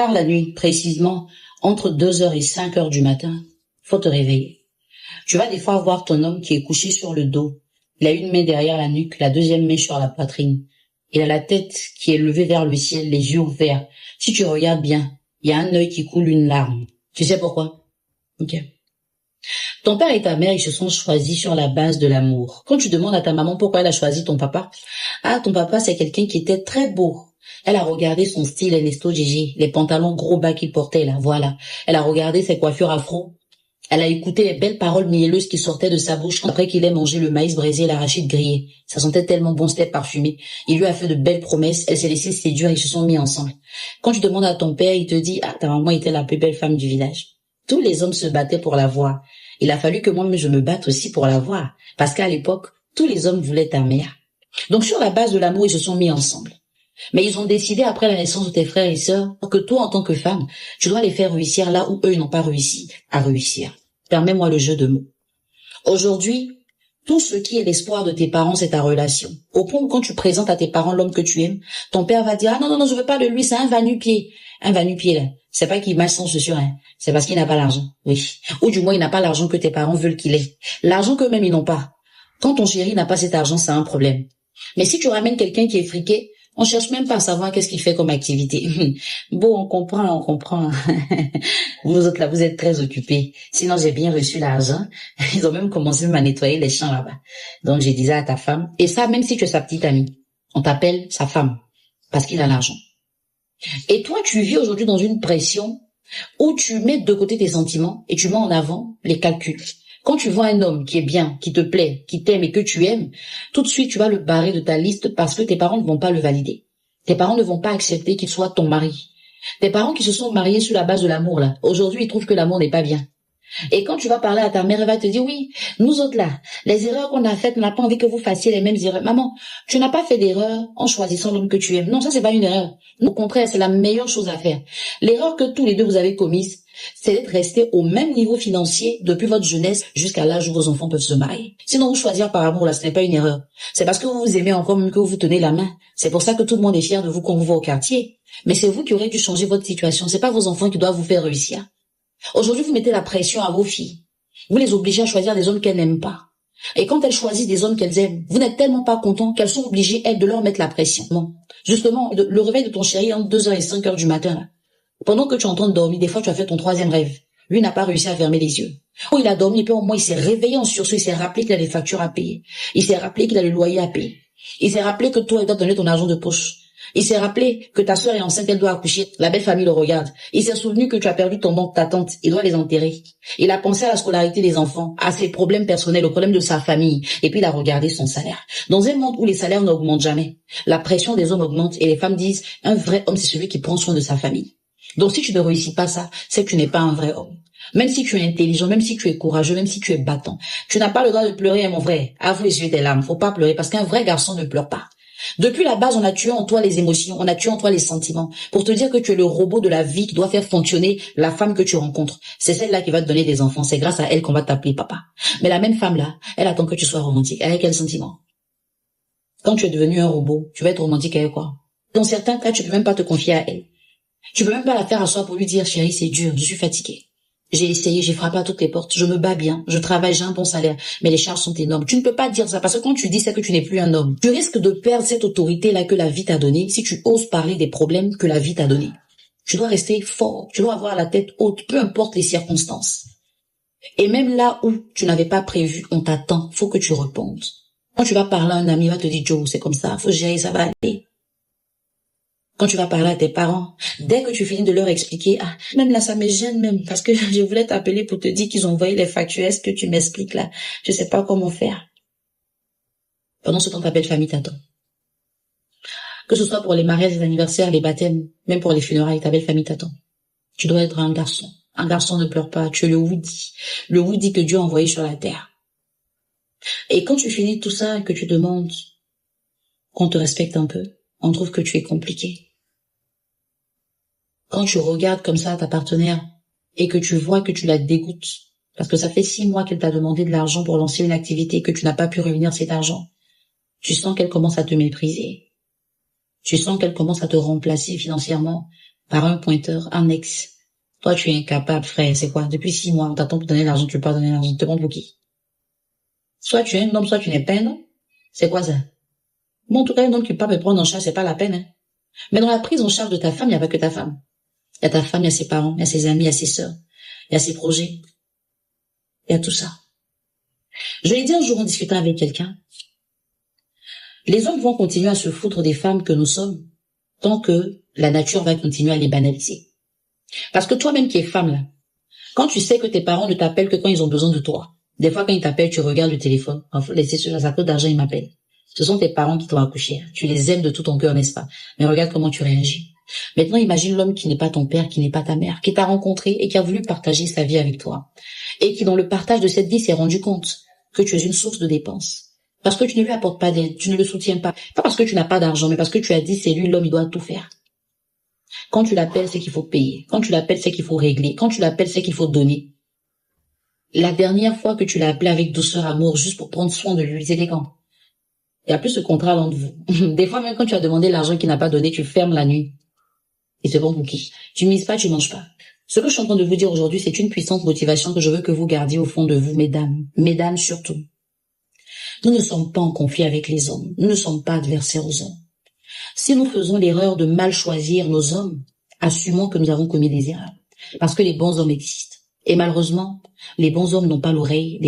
Tard la nuit, précisément, entre 2 heures et 5 heures du matin, faut te réveiller. Tu vas des fois voir ton homme qui est couché sur le dos. Il a une main derrière la nuque, la deuxième main sur la poitrine. Il a la tête qui est levée vers le ciel, les yeux ouverts. Si tu regardes bien, il y a un œil qui coule une larme. Tu sais pourquoi? Ok. Ton père et ta mère, ils se sont choisis sur la base de l'amour. Quand tu demandes à ta maman pourquoi elle a choisi ton papa, ton papa, c'est quelqu'un qui était très beau. Elle a regardé son style Ernesto Gigi, les pantalons gros bas qu'il portait là, voilà. Elle a regardé ses coiffures afro. Elle a écouté les belles paroles mielleuses qui sortaient de sa bouche après qu'il ait mangé le maïs braisé et l'arachide grillé. Ça sentait tellement bon, c'était parfumé. Il lui a fait de belles promesses, elle s'est laissée séduire et ils se sont mis ensemble. Quand tu demandes à ton père, il te dit, ta maman était la plus belle femme du village. Tous les hommes se battaient pour la voir. Il a fallu que moi-même je me batte aussi pour la voir. Parce qu'à l'époque, tous les hommes voulaient ta mère. Donc sur la base de l'amour, ils se sont mis ensemble. Mais ils ont décidé après la naissance de tes frères et sœurs que toi, en tant que femme, tu dois les faire réussir là où eux n'ont pas réussi à réussir. Permets-moi le jeu de mots. Aujourd'hui, tout ce qui est l'espoir de tes parents, c'est ta relation. Au point où quand tu présentes à tes parents l'homme que tu aimes, ton père va dire, non, je veux pas de lui, c'est un va-nu-pied. Un va-nu-pied, là. C'est pas qu'il mâche son chaussure, hein. C'est parce qu'il n'a pas l'argent. Oui. Ou du moins, il n'a pas l'argent que tes parents veulent qu'il ait. L'argent qu'eux-mêmes, ils n'ont pas. Quand ton chéri n'a pas cet argent, c'est un problème. Mais si tu ramènes quelqu'un qui est friqué, on cherche même pas à savoir qu'est-ce qu'il fait comme activité. Bon, on comprend. Vous autres là, vous êtes très occupés. Sinon, j'ai bien reçu l'argent. Ils ont même commencé à nettoyer les champs là-bas. Donc, je disais à ta femme, et ça, même si tu es sa petite amie, on t'appelle sa femme, parce qu'il a l'argent. Et toi, tu vis aujourd'hui dans une pression où tu mets de côté tes sentiments et tu mets en avant les calculs. Quand tu vois un homme qui est bien, qui te plaît, qui t'aime et que tu aimes, tout de suite, tu vas le barrer de ta liste parce que tes parents ne vont pas le valider. Tes parents ne vont pas accepter qu'il soit ton mari. Tes parents qui se sont mariés sur la base de l'amour, là, aujourd'hui, ils trouvent que l'amour n'est pas bien. Et quand tu vas parler à ta mère, elle va te dire, oui, nous autres là, les erreurs qu'on a faites, on n'a pas envie que vous fassiez les mêmes erreurs. Maman, tu n'as pas fait d'erreur en choisissant l'homme que tu aimes. Non, ça c'est pas une erreur. Au contraire, c'est la meilleure chose à faire. L'erreur que tous les deux vous avez commise, c'est d'être resté au même niveau financier depuis votre jeunesse jusqu'à l'âge où vos enfants peuvent se marier. Sinon, vous choisir par amour, là, ce n'est pas une erreur. C'est parce que vous vous aimez encore même que vous vous tenez la main. C'est pour ça que tout le monde est fier de vous quand vous va au quartier. Mais c'est vous qui aurez dû changer votre situation. C'est pas vos enfants qui doivent vous faire réussir. Aujourd'hui, vous mettez la pression à vos filles. Vous les obligez à choisir des hommes qu'elles n'aiment pas. Et quand elles choisissent des hommes qu'elles aiment, vous n'êtes tellement pas content qu'elles sont obligées, elles, de leur mettre la pression. Bon. Justement, le réveil de ton chéri entre 2 heures et 5 heures du matin, là. Pendant que tu es en train de dormir, des fois, tu as fait ton 3e rêve. Lui n'a pas réussi à fermer les yeux. Oh, il a dormi, et puis au moins, il s'est réveillé en sursaut, il s'est rappelé qu'il a des factures à payer. Il s'est rappelé qu'il a le loyer à payer. Il s'est rappelé que toi, il doit donner ton argent de poche. Il s'est rappelé que ta sœur est enceinte, elle doit accoucher. La belle famille le regarde. Il s'est souvenu que tu as perdu ton oncle, ta tante. Il doit les enterrer. Il a pensé à la scolarité des enfants, à ses problèmes personnels, aux problèmes de sa famille. Et puis il a regardé son salaire. Dans un monde où les salaires n'augmentent jamais, la pression des hommes augmente et les femmes disent, un vrai homme, c'est celui qui prend soin de sa famille. Donc si tu ne réussis pas ça, c'est que tu n'es pas un vrai homme. Même si tu es intelligent, même si tu es courageux, même si tu es battant, tu n'as pas le droit de pleurer, mon frère. Avoue essuyer tes larmes. Faut pas pleurer parce qu'un vrai garçon ne pleure pas. Depuis la base, on a tué en toi les émotions, on a tué en toi les sentiments, pour te dire que tu es le robot de la vie qui doit faire fonctionner la femme que tu rencontres. C'est celle-là qui va te donner des enfants, c'est grâce à elle qu'on va t'appeler papa. Mais la même femme-là, elle attend que tu sois romantique. Avec quel sentiment? Quand tu es devenu un robot, tu vas être romantique avec quoi? Dans certains cas, tu peux même pas te confier à elle. Tu peux même pas la faire asseoir pour lui dire, chérie, c'est dur, je suis fatiguée. J'ai essayé, j'ai frappé à toutes les portes, je me bats bien, je travaille, j'ai un bon salaire, mais les charges sont énormes. Tu ne peux pas dire ça, parce que quand tu dis ça, que tu n'es plus un homme. Tu risques de perdre cette autorité-là que la vie t'a donnée si tu oses parler des problèmes que la vie t'a donnés. Tu dois rester fort, tu dois avoir la tête haute, peu importe les circonstances. Et même là où tu n'avais pas prévu, on t'attend, faut que tu répondes. Quand tu vas parler à un ami, il va te dire, Joe, c'est comme ça, faut gérer, ça va aller. Quand tu vas parler à tes parents, dès que tu finis de leur expliquer, même là, ça me gêne même, parce que je voulais t'appeler pour te dire qu'ils ont envoyé les factures, est-ce que tu m'expliques là? Je sais pas comment faire. Pendant ce temps, ta belle famille t'attend. Que ce soit pour les mariages, les anniversaires, les baptêmes, même pour les funérailles, ta belle famille t'attend. Tu dois être un garçon. Un garçon ne pleure pas, tu es le Woody. Le Woody que Dieu a envoyé sur la terre. Et quand tu finis tout ça et que tu demandes qu'on te respecte un peu, on trouve que tu es compliqué. Quand tu regardes comme ça ta partenaire et que tu vois que tu la dégoûtes, parce que ça fait 6 mois qu'elle t'a demandé de l'argent pour lancer une activité et que tu n'as pas pu réunir cet argent, tu sens qu'elle commence à te mépriser. Tu sens qu'elle commence à te remplacer financièrement par un pointeur, un ex. Toi, tu es incapable, frère. C'est quoi? Depuis 6 mois, on t'attend pour donner l'argent, tu peux pas donner l'argent. Tu te prends pour qui? Soit tu es un homme, soit tu n'es pas un homme. C'est quoi ça? Bon, en tout cas, un homme qui peut pas me prendre en charge, c'est pas la peine, hein. Mais dans la prise en charge de ta femme, il n'y a pas que ta femme. Il y a ta femme, il y a ses parents, il y a ses amis, il y a ses sœurs, il y a ses projets. Il y a tout ça. Je l'ai dit un jour en discutant avec quelqu'un. Les hommes vont continuer à se foutre des femmes que nous sommes tant que la nature va continuer à les banaliser. Parce que toi-même qui es femme là, quand tu sais que tes parents ne t'appellent que quand ils ont besoin de toi, des fois quand ils t'appellent, tu regardes le téléphone, enfin, laissez cela, ça coûte d'argent, ils m'appellent. Ce sont tes parents qui t'ont accouché. Tu les aimes de tout ton cœur, n'est-ce pas? Mais regarde comment tu réagis. Maintenant, imagine l'homme qui n'est pas ton père, qui n'est pas ta mère, qui t'a rencontré et qui a voulu partager sa vie avec toi. Et qui, dans le partage de cette vie, s'est rendu compte que tu es une source de dépenses. Parce que tu ne lui apportes pas d'aide, tu ne le soutiens pas. Pas parce que tu n'as pas d'argent, mais parce que tu as dit, c'est lui l'homme, il doit tout faire. Quand tu l'appelles, c'est qu'il faut payer. Quand tu l'appelles, c'est qu'il faut régler. Quand tu l'appelles, c'est qu'il faut donner. La dernière fois que tu l'as appelé avec douceur, amour, juste pour prendre soin de lui, c'était quand? Il n'y a plus ce contrat entre vous. Des fois, même quand tu as demandé l'argent qu'il n'a pas donné, tu fermes la nuit. Et c'est bon pour qui? Tu mises pas, tu manges pas. Ce que je suis en train de vous dire aujourd'hui, c'est une puissante motivation que je veux que vous gardiez au fond de vous, mesdames. Mesdames surtout. Nous ne sommes pas en conflit avec les hommes. Nous ne sommes pas adversaires aux hommes. Si nous faisons l'erreur de mal choisir nos hommes, assumons que nous avons commis des erreurs. Parce que les bons hommes existent. Et malheureusement, les bons hommes n'ont pas l'oreille